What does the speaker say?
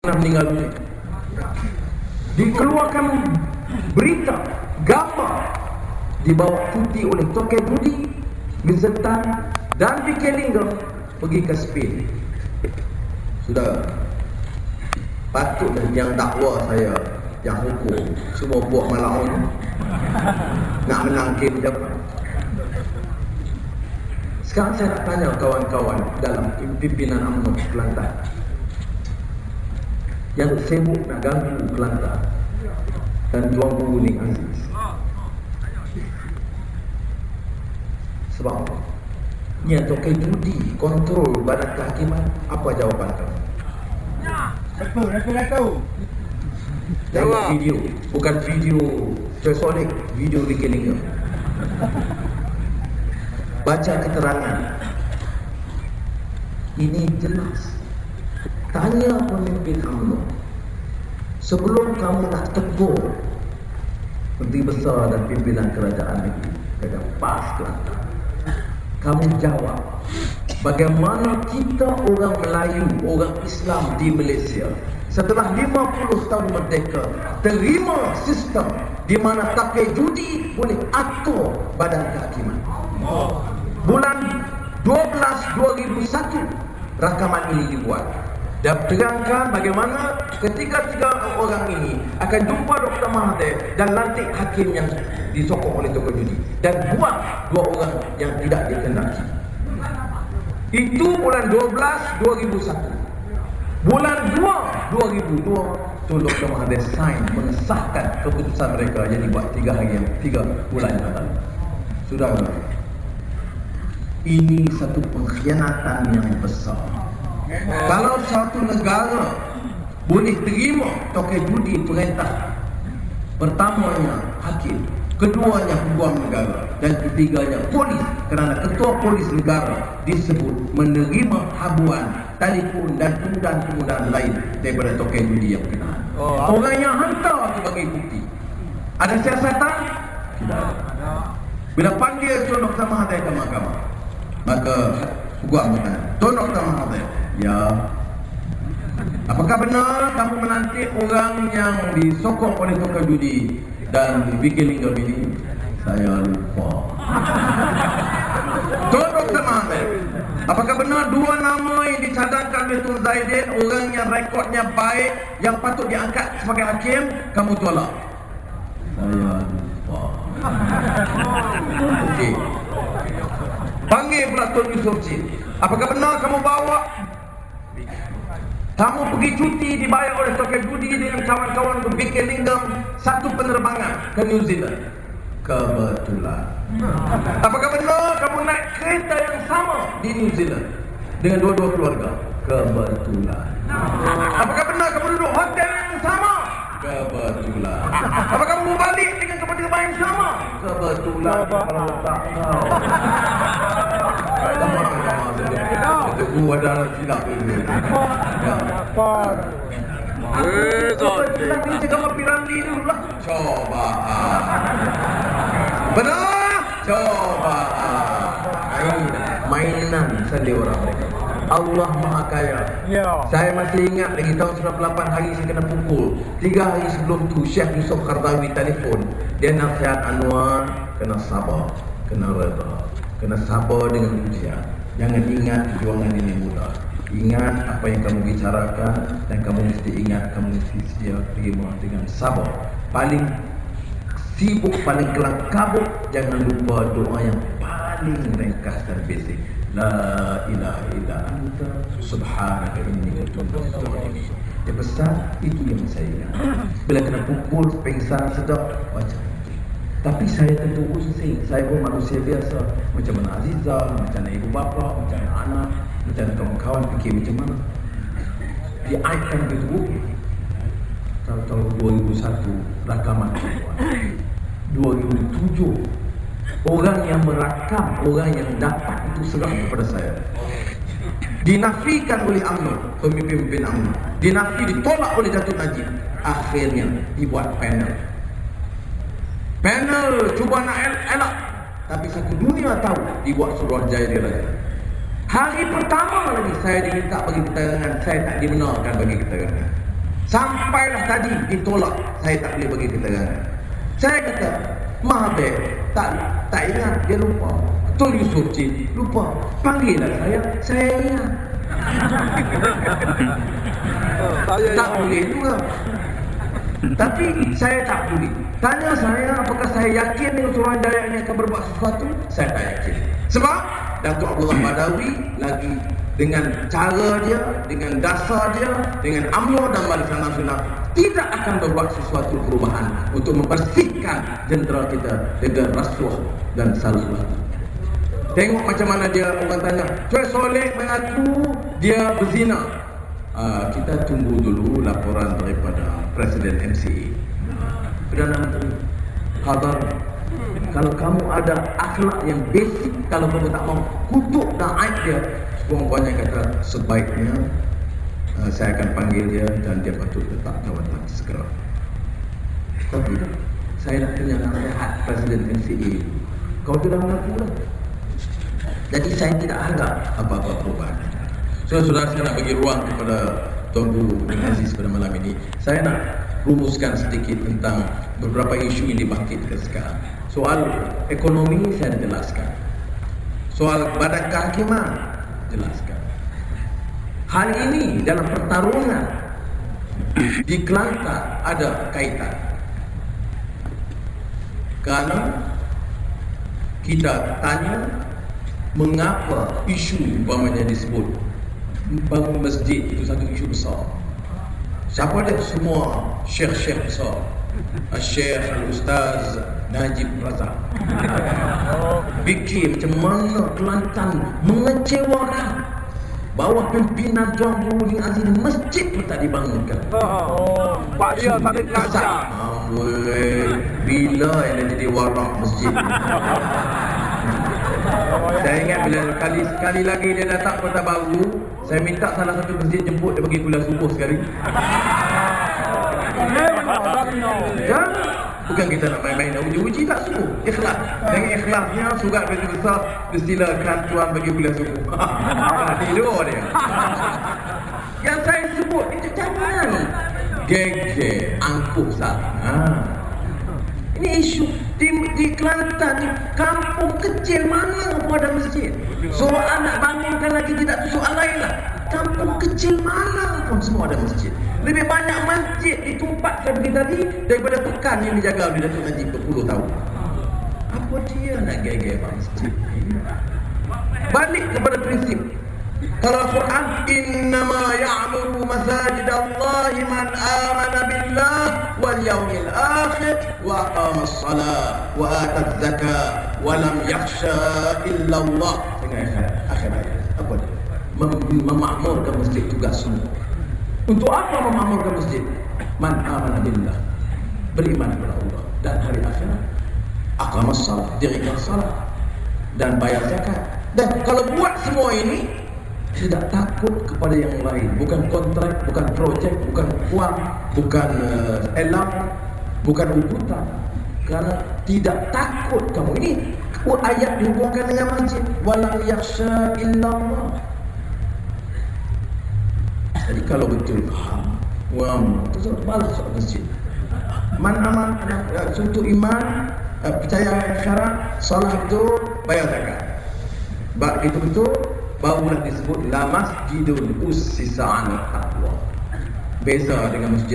meninggal dunia. Dikeluarkan berita, gambar dibawa cuti oleh Tokyo Budi, Mizetan dan Vicky pergi ke Spain. Sudah patutlah yang dakwa saya, yang hukum semua buat malam nak menang game dapat. Sekarang saya nak tanya kawan-kawan dalam pimpinan UMNO Kelantan yang sibuk nak ganggu Kelantan dan Tuan Guru Ning Aziz. Sebab apa? Ni yang Tokyo Budi kontrol badan kehakiman. Apa jawapan kamu? Betul, saya tahu. Tengok video, bukan video Solik, video Vicky. Baca keterangan. Ini jelas. Tanya pemimpin UMNO, sebelum kamu nak tegur Menteri Besar dan pimpinan kerajaan negeri, kata PAS Kelantan, kamu jawab bagaimana kita orang Melayu, orang Islam di Malaysia setelah 50 tahun merdeka terima sistem di mana takai judi boleh atur badan kehakiman. Bulan 12 2001 rakaman ini dibuat dan terangkan bagaimana ketika tiga orang ini akan jumpa Dr. Mahathir dan lantik hakim yang disokong oleh Tokyo Budi dan buat dua orang yang tidak dikehendaki. Itu bulan 12 2001. Bulan 2 2002 tu Dr. Mahathir sign mengesahkan keputusan mereka yang dibuat 3 bulan yang lalu. Saudara, ini satu pengkhianatan yang besar. Kalau satu negara boleh terima Tokyo Budi perintah, pertamanya hakim, keduanya peguam negara dan ketiganya polis, kerana ketua polis negara disebut menerima habuan, telefon dan kemudahan lain daripada Tokyo Budi yang kena. Orang yang hantar sebagai bukti. Ada siasatan? Tidak ada. Bila panggil Tuan Dr. Mahathir ke mahkamah, maka peguam bertanya, Tuan Dr. Mahathir, ya, apakah benar kamu menantik orang yang disokong oleh Tokyo Budi dan Vicky ini? Saya lupa. Tuan Dr. Mahathir, apakah benar dua nama yang dicadangkan oleh Tun Zaidin, orang yang rekodnya baik, yang patut diangkat sebagai hakim, kamu tolak? Saya lupa. Okey. Panggil pula Tun Yusof Chin. Apakah benar kamu bawa, kamu pergi cuti dibayar oleh Tokyo Budi dengan kawan-kawan untuk Vicky satu penerbangan ke New Zealand? Kebetulan. Apakah benar kamu naik kereta yang sama di New Zealand dengan dua-dua keluarga? Kebetulan. Apakah benar kamu duduk hotel yang sama? Kebetulan. Apakah kamu balik dengan kebetulan yang sama? Kebetulan. Kalau tak tahu. Gua ada silap ini. Dapat. Kebetulan ini cakap Piramli dulu lah. Cobaan. Benar? Cobaan. Mainan sendiri orang mereka. Allah Maha Kaya. Ya. Saya masih ingat lagi tahun 98 hari saya kena pukul. 3 hari sebelum tu Syekh Yusof Qaradawi telefon. Dia nasihat Anwar, kena sabar, kena reda, kena sabar dengan ujian. Jangan ingat perjuangan ini mudah. Ingat apa yang kamu bicarakan dan kamu mesti ingat, kamu mesti sedia terima dengan sabar. Paling sibuk, paling kelam kabut, jangan lupa doa yang paling ringkas dan basic. La ilaha illa anta subhanaka inni kuntu minadh dhalimin. Dia besar, itu yang saya ingat. Bila kena pukul, pengsan, sedap, baca. Tapi saya tentu pusing. Saya pun manusia biasa. Macam mana Azizah, macam mana ibu bapa, macam mana anak, macam mana kawan-kawan fikir macam mana. Diaitkan begitu. Tahun 2001 rakaman 2007 orang yang merakam, orang yang dapat itu serang kepada saya. Dinafikan oleh UMNO, pemimpin UMNO. Dinafi, ditolak oleh Datuk Najib. Akhirnya dibuat panel. Panel cuba nak elak, tapi satu dunia tahu dibuat Suruhanjaya Diraja. Hari pertama lagi saya diminta bagi keterangan, saya tak dibenarkan bagi keterangan. Sampailah tadi ditolak, saya tak boleh bagi keterangan. Saya kata, Mahathir tak ingat, dia lupa. Tun Yusof lupa. Panggillah saya ingat. Tak boleh juga. Tapi saya tak boleh. Tanya saya apakah saya yakin dengan Suruhanjaya ini akan berbuat sesuatu? Saya tak yakin. Sebab Datuk Abdullah Badawi lagi dengan cara dia, dengan dasar dia, dengan UMNO dan Barisan Nasional tidak akan berbuat sesuatu perubahan untuk membersihkan jentera kita dengan rasuah dan salah. Tengok macam mana dia, orang tanya, Choi Soleh mengaku dia berzina. Kita tunggu dulu laporan daripada Presiden MCA. Perdana Menteri, khabar, kalau kamu ada akhlak yang basic, kalau kamu tak mau kutuk dan aib dia, semuanya kata sebaiknya saya akan panggil dia dan dia patut letak jawatan segera. Tapi saya nak tanya nasihat Presiden MCA, kau sudah mengaku lah. Jadi saya tidak harap apa-apa perubahan. Saudara, saya nak bagi ruang kepada Tuan Guru bin Aziz pada malam ini. Saya nak rumuskan sedikit tentang beberapa isu yang dibangkitkan sekarang. Soal ekonomi saya jelaskan. Soal badan kehakiman jelaskan. Hal ini dalam pertarungan di Kelantan ada kaitan. Kerana kita tanya mengapa isu umpamanya disebut bangun masjid itu satu isu besar. Siapa dia? Semua syekh-syekh besar. Syekh Al-Ustaz Najib Razak fikir macam mana Kelantan mengecewakan bawah pimpinan Tuan Guru bin Aziz, masjid pun tak dibangunkan. Pak dia tak ada belajar. Bila yang jadi warak masjid? Saya ingat bila sekali lagi dia datang Kota Baru, saya minta salah satu masjid jemput dia bagi kuliah subuh sekali. Ya? Bukan kita nak main-main, nak uji-uji tak suruh. Ikhlas. Dengan ikhlasnya surat bagi besar disilakan tuan bagi kuliah subuh. Tidur dia. Yang saya sebut itu jangan gege angkuh salah. Ini isu di Kelantan, kampung kecil mana pun ada masjid. Soal nak bangunkan lagi tidak tu soal lain lah. Kampung kecil mana pun semua ada masjid. Lebih banyak masjid ditumpat saya pergi tadi daripada pekan yang dijaga oleh Datuk Najib berpuluh tahun. Apa dia nak gaya-gaya masjid? Balik kepada prinsip. Kalau Quran, innama ya'muru masajidallahi man amana billah wal yawmil akhir wa aqama as-salat wa ata az-zakat wa lam yakhsha illa Allah. Akhir ayat. Apa dia? Memakmurkan masjid tugas semua. Untuk apa memakmurkan masjid? Man amana billah, beriman kepada Allah dan hari akhirat, aqama as-salat, dirikan salat dan bayar zakat. Dan kalau buat semua ini, tidak takut kepada yang lain, bukan kontrak, bukan projek, bukan wang, bukan elam, bukan ubutan. Kerana tidak takut kamu. Ini ayat dihubungkan dengan masjid. Walam yakhsha illallah. Jadi kalau betul faham, itu balas soal masjid. Man aman, untuk iman, percaya syarat, salat betul, bayar zakat. Bak itu betul, barulah disebut la masjidun ussisa 'ala taqwa. Beza dengan masjid